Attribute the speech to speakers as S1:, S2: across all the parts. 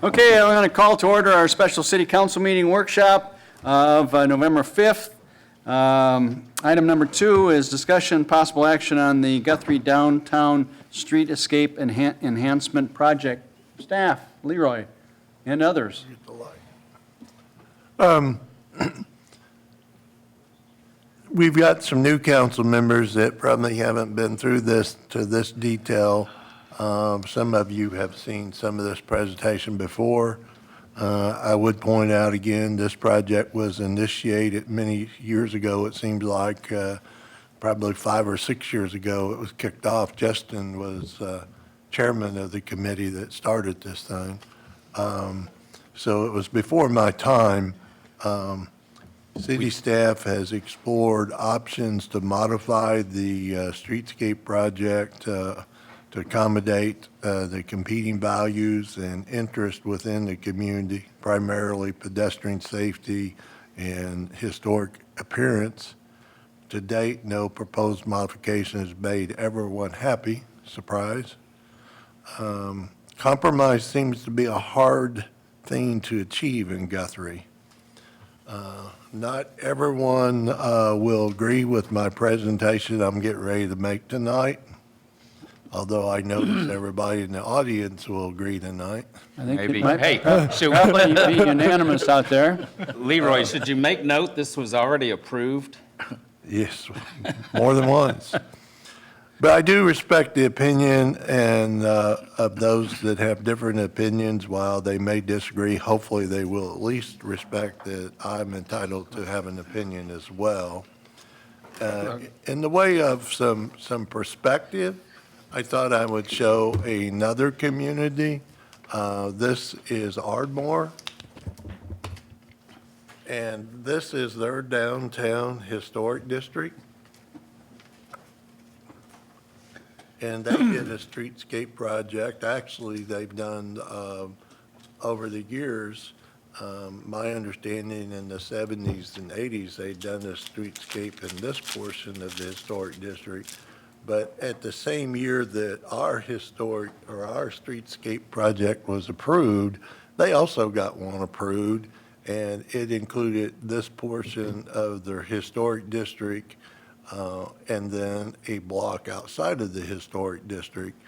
S1: Okay, I'm going to call to order our special city council meeting workshop of November 5th. Item number 2 is discussion, possible action on the Guthrie Downtown Street Escape Enhancement Project. Staff, Leroy, and others.
S2: We've got some new council members that probably haven't been through this to this detail. Some of you have seen some of this presentation before. I would point out again, this project was initiated many years ago. It seems like probably 5 or 6 years ago it was kicked off. Justin was chairman of the committee that started this thing. So it was before my time. City staff has explored options to modify the streetscape project to accommodate the competing values and interest within the community, primarily pedestrian safety and historic appearance. To date, no proposed modification has made everyone happy. Surprise. Compromise seems to be a hard thing to achieve in Guthrie. Not everyone will agree with my presentation I'm getting ready to make tonight, although I notice everybody in the audience will agree tonight.
S1: I think
S3: Maybe.
S1: it might
S3: Hey, so
S1: probably be unanimous out there.
S3: Leroy, should you make note this was already approved?
S2: Yes, more than once. But I do respect the opinion and of those that have different opinions. While they may disagree, hopefully they will at least respect that I'm entitled to have an opinion as well. In the way of some perspective, I thought I would show another community. This is Ardmore, and this is their downtown historic district. And they did a streetscape project. Actually, they've done, over the years, my understanding in the 70s and 80s, they'd done a streetscape in this portion of the historic district. But at the same year that our streetscape project was approved, they also got one approved, and it included this portion of their historic district, and then a block outside of the historic district.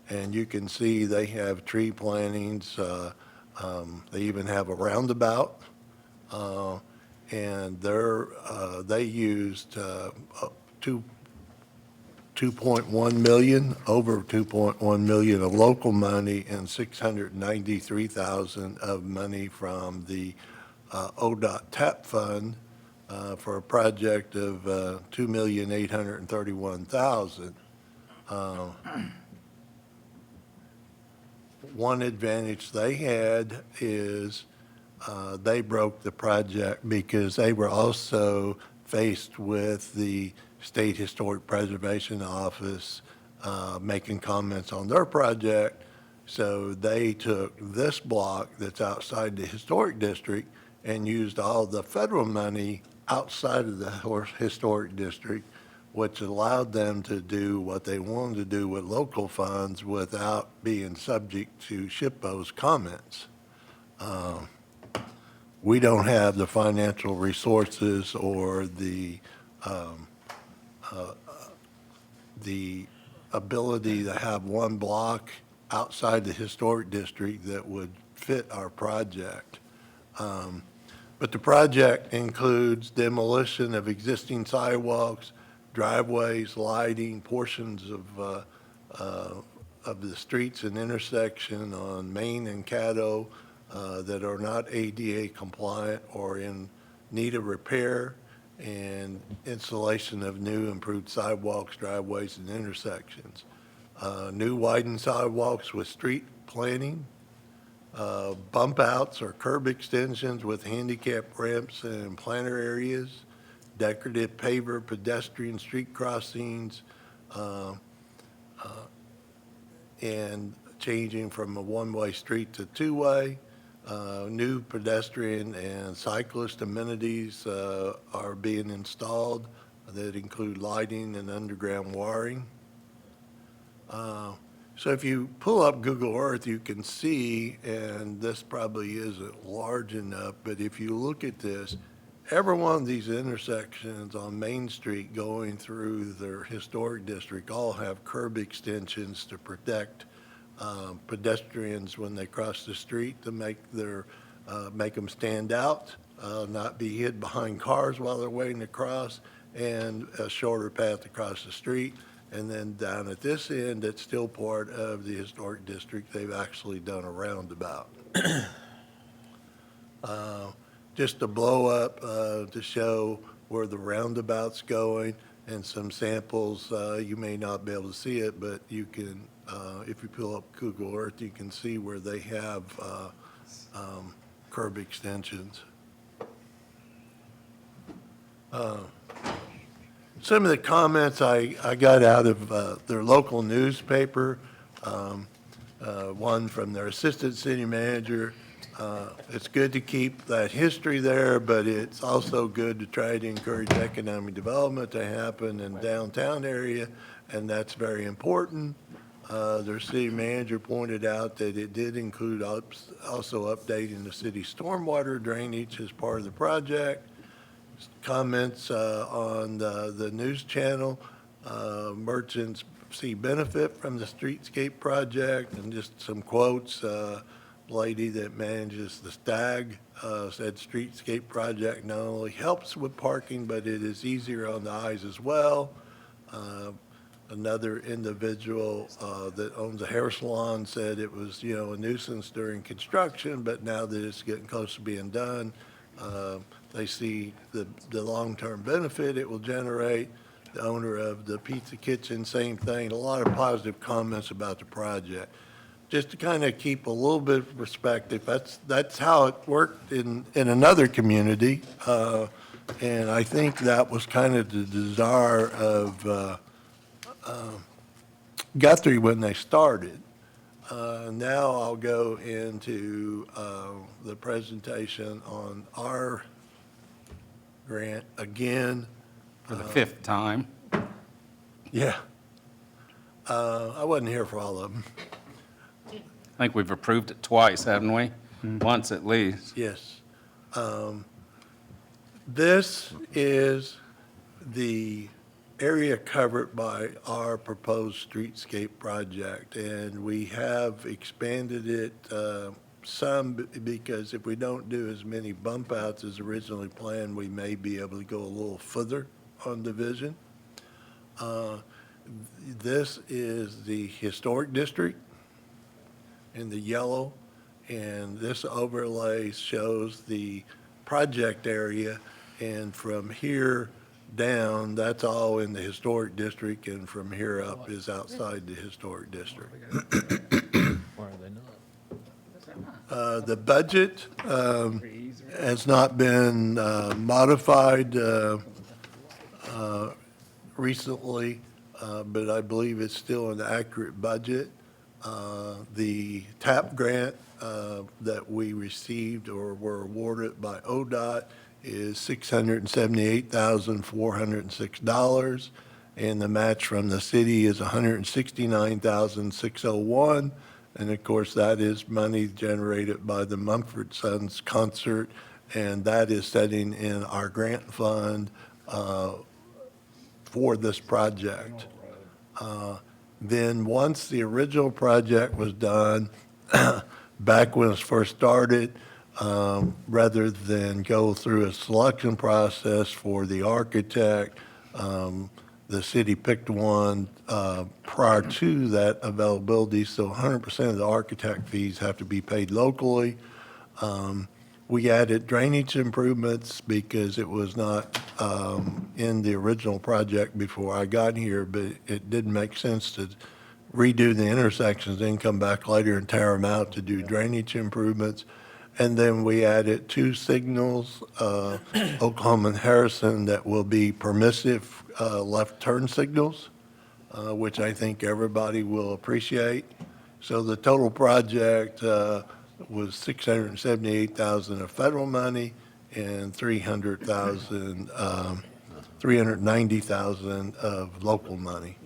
S2: And you can see they have tree plantings, they even have a roundabout, and they used 2.1 million, over 2.1 million of local money and 693,000 of money from the ODOT TAP fund, for a project of $2,831,000. One advantage they had is they broke the project because they were also faced with the State Historic Preservation Office making comments on their project. So they took this block that's outside the historic district and used all the federal money outside of the historic district, which allowed them to do what they wanted to do with local funds without being subject to SHPO's comments. We don't have the financial resources or the ability to have one block outside the historic district that would fit our project. But the project includes demolition of existing sidewalks, driveways, lighting, portions of the streets and intersection on Main and Caddo that are not ADA compliant or in need of repair, and installation of new improved sidewalks, driveways, and intersections. New widened sidewalks with street planting, bump outs or curb extensions with handicap ramps and planter areas, decorative paver pedestrian street crossings, and changing from a one-way street to two-way. New pedestrian and cyclist amenities are being installed that include lighting and underground wiring. So if you pull up Google Earth, you can see, and this probably isn't large enough, but if you look at this, every one of these intersections on Main Street going through their historic district all have curb extensions to protect pedestrians when they cross the street, to make them stand out, not be hid behind cars while they're waiting to cross, and a shorter path across the street. And then down at this end, that's still part of the historic district, they've actually done a roundabout. Just a blow up to show where the roundabout's going, and some samples, you may not be able to see it, but you can, if you pull up Google Earth, you can see where they have curb extensions. Some of the comments I got out of their local newspaper, one from their assistant city manager. It's good to keep that history there, but it's also good to try to encourage economic development to happen in the downtown area, and that's very important. Their city manager pointed out that it did include also updating the city stormwater drainage as part of the project. Comments on the news channel, merchants see benefit from the streetscape project, and just some quotes. Lady that manages the Stag said streetscape project not only helps with parking, but it is easier on the eyes as well. Another individual that owns a hair salon said it was, a nuisance during construction, but now that it's getting close to being done, they see the long-term benefit it will generate. The owner of the Pizza Kitchen, same thing. A lot of positive comments about the project. Just to kind of keep a little bit of perspective, that's how it worked in another community. And I think that was kind of the desire of Guthrie when they started. Now I'll go into the presentation on our grant again.
S3: For the fifth time.
S2: Yeah. I wasn't here for all of them.
S3: I think we've approved it twice, haven't we? Once at least.
S2: Yes. This is the area covered by our proposed streetscape project, and we have expanded it some because if we don't do as many bump outs as originally planned, we may be able to go a little further on division. This is the historic district in the yellow, and this overlay shows the project area, and from here down, that's all in the historic district, and from here up is outside the historic district.
S4: Why are they not?
S2: The budget has not been modified recently, but I believe it's still an accurate budget. The TAP grant that we received or were awarded by ODOT is $678,406, and the match from the city is $169,601. And of course, that is money generated by the Mumford Sons concert, and that is sitting in our grant fund for this project. Then once the original project was done, back when it was first started, rather than go through a selection process for the architect, the city picked one prior to that availability, so 100% of the architect fees have to be paid locally. We added drainage improvements because it was not in the original project before I got here, but it didn't make sense to redo the intersections, then come back later and tear them out to do drainage improvements. And then we added 2 signals, Oklahoma and Harrison, that will be permissive left turn signals, which I think everybody will appreciate. So the total project was $678,000 of federal money and $390,000 of local money.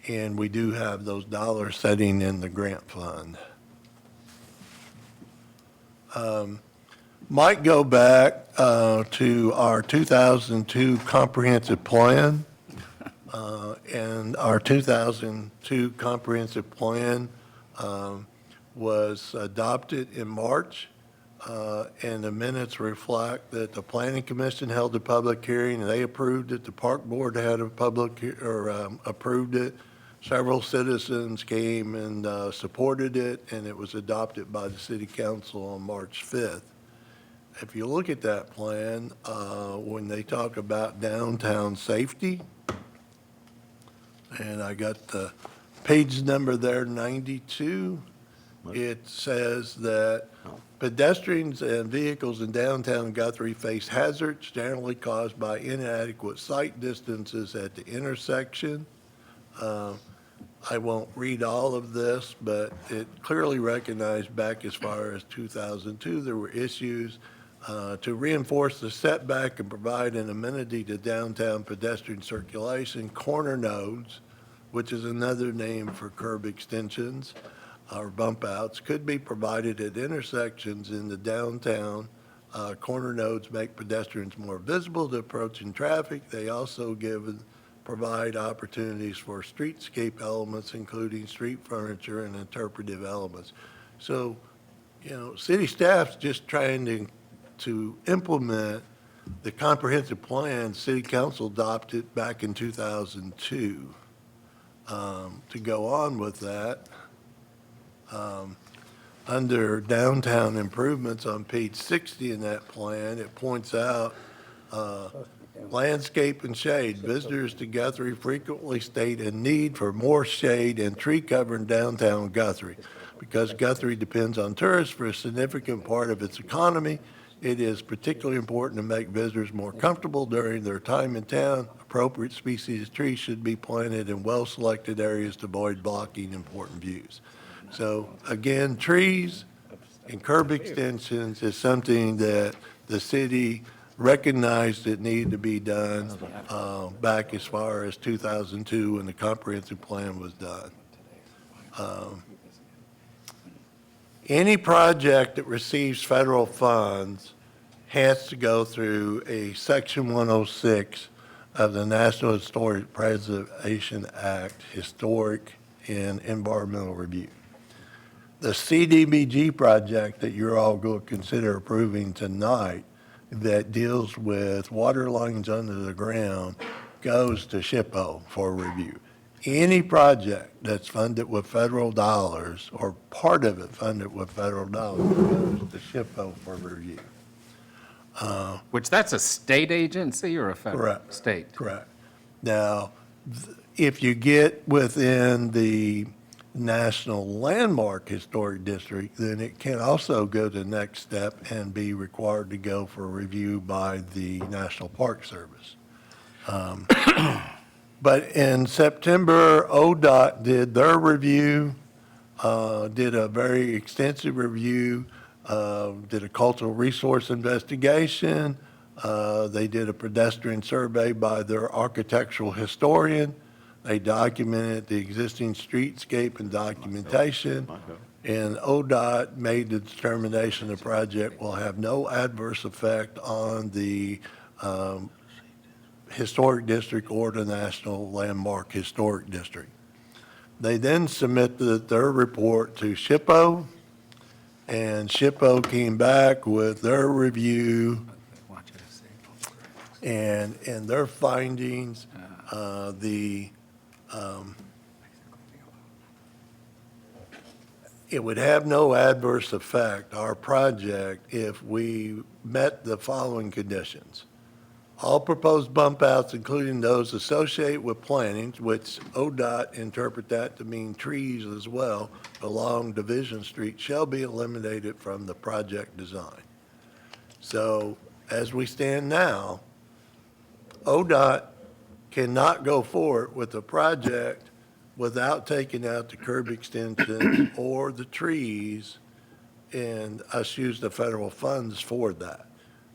S2: And we do have those dollars sitting in the grant fund. Might go back to our 2002 comprehensive plan. And our 2002 comprehensive plan was adopted in March. And the minutes reflect that the Planning Commission held a public hearing, and they approved it. The Park Board had a approved it. Several citizens came and supported it, and it was adopted by the City Council on March 5th. If you look at that plan, when they talk about downtown safety, and I got the page number there, 92, it says that pedestrians and vehicles in downtown Guthrie face hazards generally caused by inadequate sight distances at the intersection. I won't read all of this, but it clearly recognized back as far as 2002, there were issues to reinforce the setback and provide an amenity to downtown pedestrian circulation. Corner nodes, which is another name for curb extensions or bump outs, could be provided at intersections in the downtown. Corner nodes make pedestrians more visible to approaching traffic. They also provide opportunities for streetscape elements, including street furniture and interpretive elements. So, city staff's just trying to implement the comprehensive plan City Council adopted back in 2002. To go on with that, under downtown improvements on page 60 in that plan, it points out landscape and shade. Visitors to Guthrie frequently state a need for more shade and tree cover in downtown Guthrie. Because Guthrie depends on tourists for a significant part of its economy, it is particularly important to make visitors more comfortable during their time in town. Appropriate species of trees should be planted in well-selected areas to avoid blocking important views. So again, trees and curb extensions is something that the city recognized it needed to be done back as far as 2002 when the comprehensive plan was done. Any project that receives federal funds has to go through a Section 106 of the National Historic Preservation Act, Historic and Environmental Review. The CDBG project that you're all going to consider approving tonight that deals with water lines under the ground goes to SHPO for review. Any project that's funded with federal dollars or part of it funded with federal dollars goes to SHPO for review.
S3: Which that's a state agency or a federal?
S2: Correct.
S3: State?
S2: Correct. Now, if you get within the National Landmark Historic District, then it can also go to the next step and be required to go for review by the National Park Service. But in September, ODOT did their review, did a very extensive review, did a cultural resource investigation. They did a pedestrian survey by their architectural historian. They documented the existing streetscape and documentation. And ODOT made the determination the project will have no adverse effect on the historic district or the National Landmark Historic District. They then submitted their report to SHPO, and SHPO came back with their review and their findings. It would have no adverse effect, our project, if we met the following conditions. All proposed bump outs, including those associated with plantings, which ODOT interpret that to mean trees as well, along Division Street, shall be eliminated from the project design. So as we stand now, ODOT cannot go forward with the project without taking out the curb extension or the trees and us use the federal funds for that.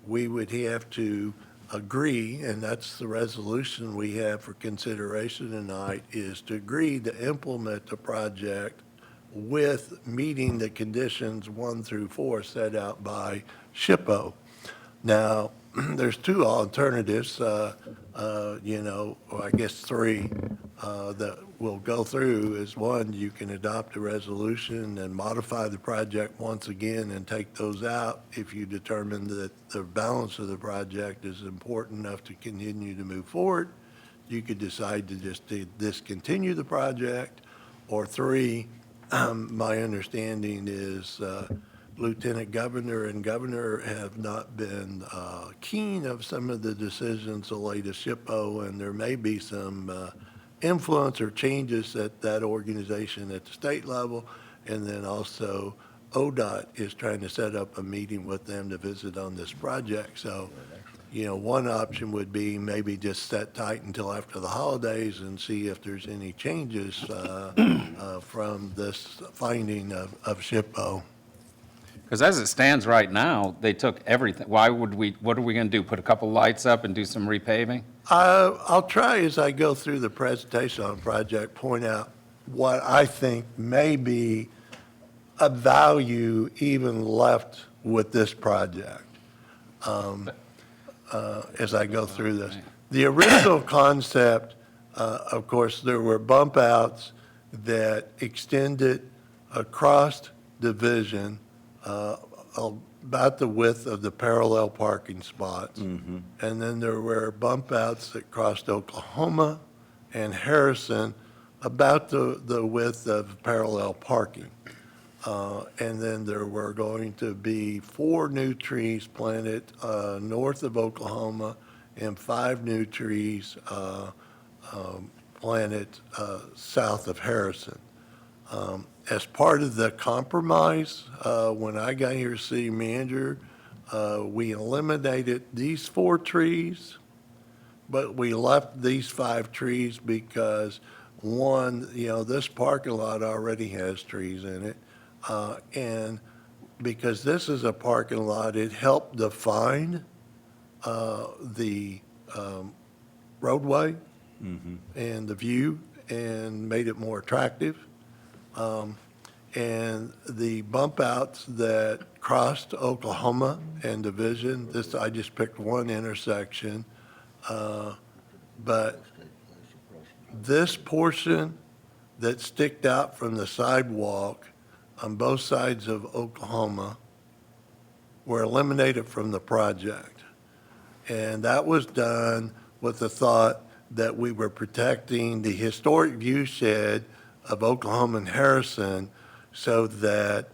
S2: We would have to agree, and that's the resolution we have for consideration tonight, is to agree to implement the project with meeting the conditions 1 through 4 set out by SHPO. Now, there's two alternatives, or I guess three, that we'll go through. Is one, you can adopt a resolution and modify the project once again and take those out if you determine that the balance of the project is important enough to continue to move forward. You could decide to just discontinue the project. Or three, my understanding is Lieutenant Governor and Governor have not been keen of some of the decisions the latest SHPO, and there may be some influence or changes at that organization at the state level. And then also ODOT is trying to set up a meeting with them to visit on this project. So, one option would be maybe just set tight until after the holidays and see if there's any changes from this finding of SHPO.
S3: Because as it stands right now, they took everything. What are we going to do? Put a couple lights up and do some repaving?
S2: I'll try, as I go through the presentation on the project, point out what I think may be a value even left with this project as I go through this. The original concept, of course, there were bump outs that extended across division about the width of the parallel parking spots. And then there were bump outs that crossed Oklahoma and Harrison about the width of parallel parking. And then there were going to be 4 new trees planted north of Oklahoma and 5 new trees planted south of Harrison. As part of the compromise, when I got here as city manager, we eliminated these 4 trees, but we left these 5 trees because, one, this parking lot already has trees in it. And because this is a parking lot, it helped define the roadway and the view and made it more attractive. And the bump outs that crossed Oklahoma and Division, I just picked one intersection, but this portion that sticked out from the sidewalk on both sides of Oklahoma were eliminated from the project. And that was done with the thought that we were protecting the historic view shed of Oklahoma and Harrison so that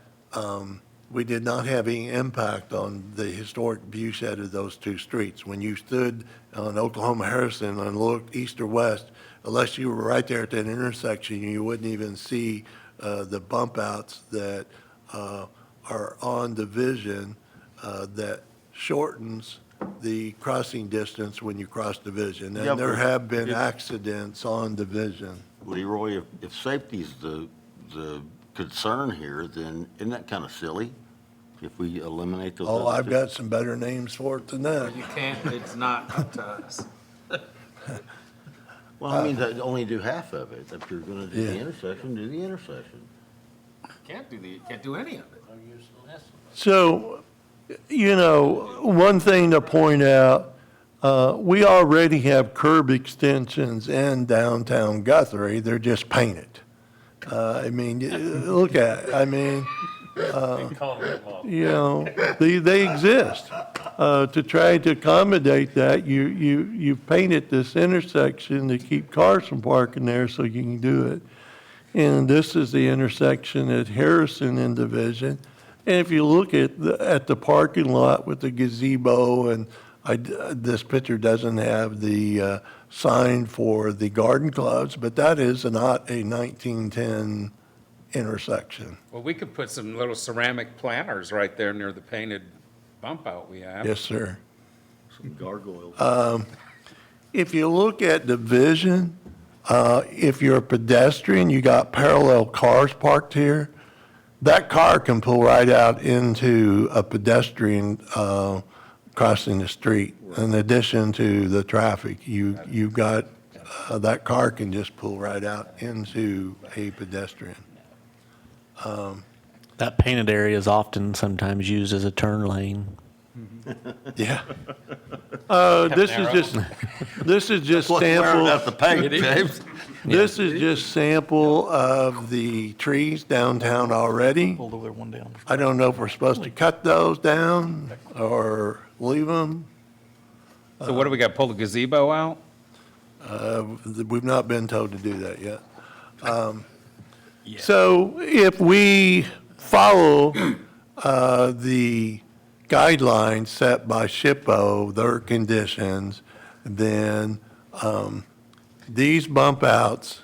S2: we did not have any impact on the historic view shed of those 2 streets. When you stood on Oklahoma Harrison and looked east or west, unless you were right there at that intersection, you wouldn't even see the bump outs that are on Division that shortens the crossing distance when you cross Division.
S5: Yeah,
S2: And there
S5: but
S2: have been accidents on Division.
S5: Leroy, if safety's the concern here, then isn't that kind of silly if we eliminate those?
S2: Oh,
S5: other
S2: I've
S5: 2?
S2: got some better names for it than that.
S3: You can't, it's not up to us.
S5: Well, I mean, to only do half of it. If you're going to do the
S2: Yeah.
S5: intersection, do the intersection.
S3: Can't do any of it.
S2: So, one thing to point out, we already have curb extensions in downtown Guthrie. They're just painted. Look at it. They exist. To try to accommodate that, you've painted this intersection to keep cars from parking there so you can do it. And this is the intersection at Harrison and Division. And if you look at the parking lot with the gazebo, and this picture doesn't have the sign for the garden clubs, but that is not a 1910 intersection.
S3: Well, we could put some little ceramic planters right there near the painted bump out we have.
S2: Yes, sir.
S5: Some gargoyles.
S2: If you look at Division, if you're a pedestrian, you got parallel cars parked here. That car can pull right out into a pedestrian crossing the street. In addition to the traffic, you've got, that car can just pull right out into a pedestrian.
S6: That painted area is often sometimes used as a turn lane.
S2: Yeah. This is just
S5: What's wearing
S2: sample.
S5: out the paint, James?
S2: This is just sample of the trees downtown already.
S4: Pulled over there one day.
S2: I don't know if we're supposed to cut those down or leave them.
S3: So what do we got, pull the gazebo out?
S2: We've not been told to do that yet. So if we follow the guidelines set by SHPO, their conditions, then these bump outs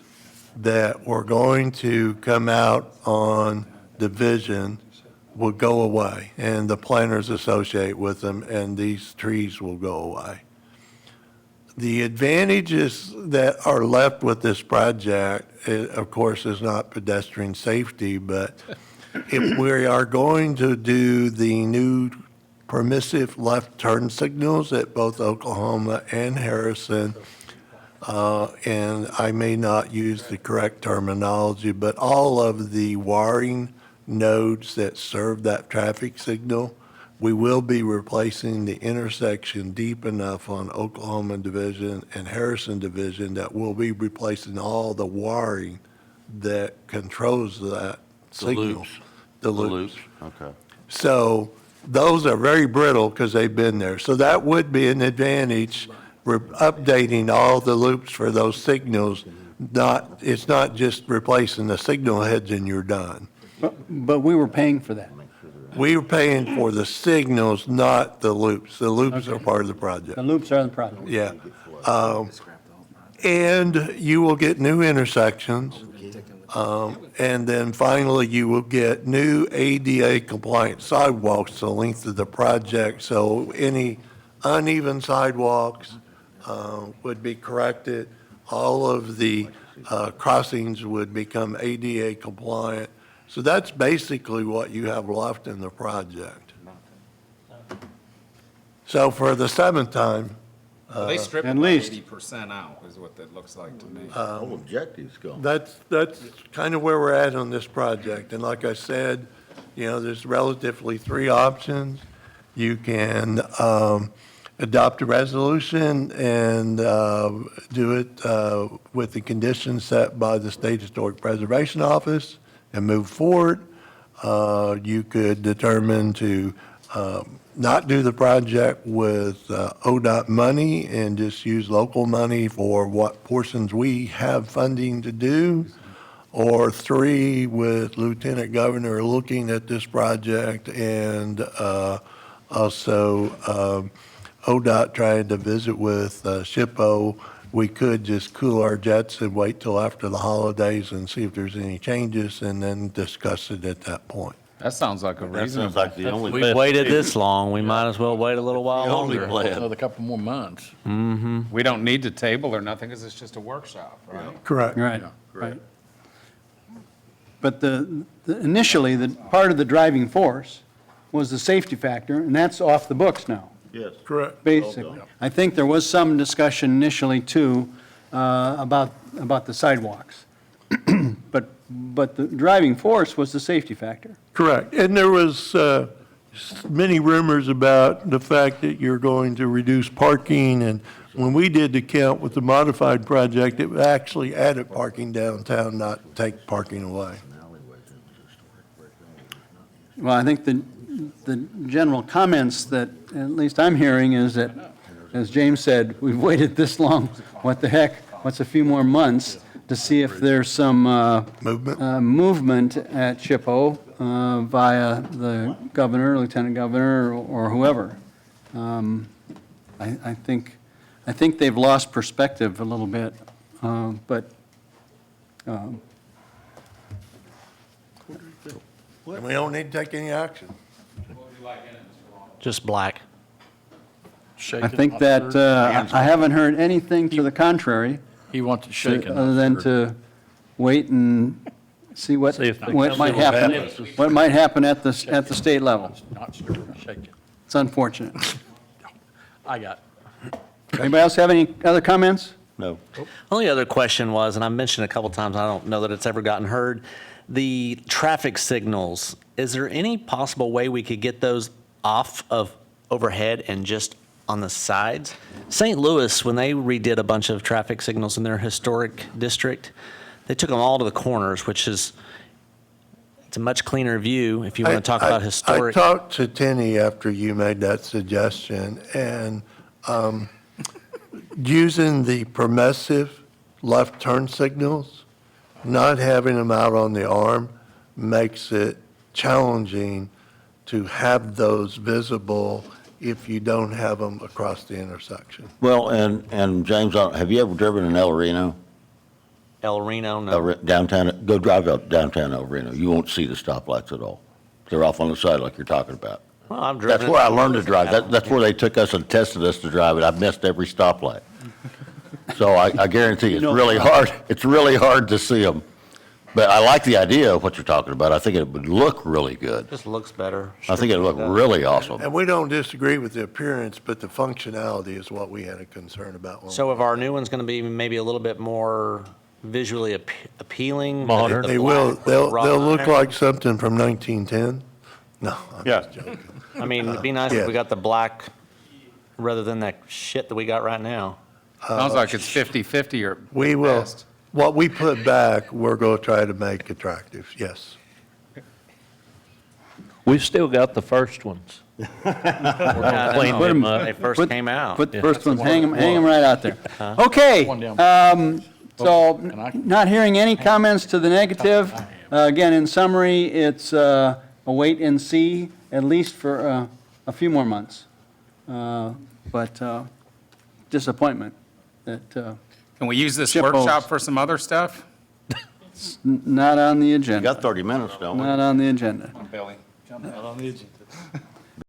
S2: that were going to come out on Division will go away, and the planters associate with them, and these trees will go away. The advantages that are left with this project, of course, is not pedestrian safety, but if we are going to do the new permissive left turn signals at both Oklahoma and Harrison, and I may not use the correct terminology, but all of the wiring nodes that serve that traffic signal, we will be replacing the intersection deep enough on Oklahoma Division and Harrison Division that we'll be replacing all the wiring that controls that
S5: The
S2: signal.
S5: loops.
S2: The loops.
S5: Okay.
S2: So those are very brittle because they've been there. So that would be an advantage. We're updating all the loops for those signals. It's not just replacing the signal heads and you're done.
S1: But we were paying for that.
S2: We were paying for the signals, not the loops. The loops are part of the project.
S1: The loops are the project.
S2: Yeah. And you will get new intersections. And then finally, you will get new ADA compliant sidewalks the length of the project. So any uneven sidewalks would be corrected. All of the crossings would become ADA compliant. So that's basically what you have left in the project. So for the seventh time,
S3: They stripped
S1: At
S3: about
S1: least.
S3: 80% out, is what that looks like to me.
S5: Whole objective's gone.
S2: that's kind of where we're at on this project. And like I said, there's relatively three options. You can adopt a resolution and do it with the conditions set by the State Historic Preservation Office and move forward. You could determine to not do the project with ODOT money and just use local money for what portions we have funding to do. Or three, with Lieutenant Governor looking at this project and also ODOT trying to visit with SHPO, we could just cool our jets and wait till after the holidays and see if there's any changes and then discuss it at that point.
S3: That sounds like a
S5: That sounds
S3: reasonable.
S5: like the only.
S6: We've
S5: best
S6: waited
S5: thing.
S6: this long, we might as well wait a little while
S5: The only
S6: longer.
S5: plan.
S4: Another couple more months.
S3: We don't need to table or nothing, because it's just a workshop, right?
S2: Correct.
S1: Right, right. But initially, the part of the driving force was the safety factor, and that's off the books now,
S5: Yes.
S2: Correct.
S1: basically. I think there was some discussion initially, too, about the sidewalks. But the driving force was the safety factor.
S2: Correct. And there was many rumors about the fact that you're going to reduce parking. And when we did the count with the modified project, it actually added parking downtown, not take parking away.
S1: Well, I think the general comments that, at least I'm hearing, is that, as James said, we've waited this long, what the heck, what's a few more months to see if there's some
S2: Movement?
S1: movement at SHPO via the governor, lieutenant governor, or whoever. I think they've lost perspective a little bit, but
S2: And we don't need to take any action.
S6: Just black.
S1: I think that, I haven't heard anything to the contrary,
S4: He wants it shaken.
S1: other than to wait and see what
S4: See if the
S1: what might
S4: council
S1: happen,
S4: passes.
S1: what might happen at the state level.
S4: Not stirred, shaken.
S1: It's unfortunate.
S4: I got.
S1: Anybody else have any other comments?
S5: No.
S6: Only other question was, and I mentioned a couple times, I don't know that it's ever gotten heard, the traffic signals, is there any possible way we could get those off of overhead and just on the sides? St. Louis, when they redid a bunch of traffic signals in their historic district, they took them all to the corners, which is, it's a much cleaner view if you want to talk about historic.
S2: I talked to Tenny after you made that suggestion, and using the permissive left turn signals, not having them out on the arm makes it challenging to have those visible if you don't have them across the intersection.
S5: Well, and James, have you ever driven in El Reno?
S6: El Reno, no.
S5: Downtown, go drive out downtown El Reno. You won't see the stoplights at all. They're off on the side like you're talking about.
S6: Well, I've driven
S5: That's where I learned to
S6: it.
S5: drive. That's where they took us and tested us to drive it. I've missed every stoplight. So I guarantee it's really hard. It's really hard to see them. But I like the idea of what you're talking about. I think it would look really good.
S6: Just looks better.
S5: I think it'd look really awesome.
S2: And we don't disagree with the appearance, but the functionality is what we had a concern about.
S6: So if our new one's going to be maybe a little bit more visually appealing?
S4: Modern.
S2: They will, they'll look like something from 1910? No, I'm
S5: Yeah.
S2: just joking.
S6: I mean, it'd be nice
S2: yeah.
S6: if we got the black rather than that shit that we got right now.
S3: Sounds like it's 50/50 or
S2: We will,
S3: best.
S2: what we put back, we're going to try to make attractive, yes.
S7: We've still got the first ones.
S6: Yeah, I
S7: clean
S6: know.
S7: them up.
S6: They first
S1: Put-
S6: came out.
S1: Put the first ones, hang them right out there. Okay,
S4: One down.
S1: so
S4: And I-
S1: not hearing any comments to the negative. Again, in summary, it's a wait and see, at least for a few more months. But disappointment that
S3: Can we use this
S1: Chip
S3: workshop
S1: Oaks.
S3: for some other stuff?
S1: not on the
S5: You
S1: agenda.
S5: got 30 minutes, don't we?
S1: Not on the agenda.
S3: Billy.
S4: Not on the agenda.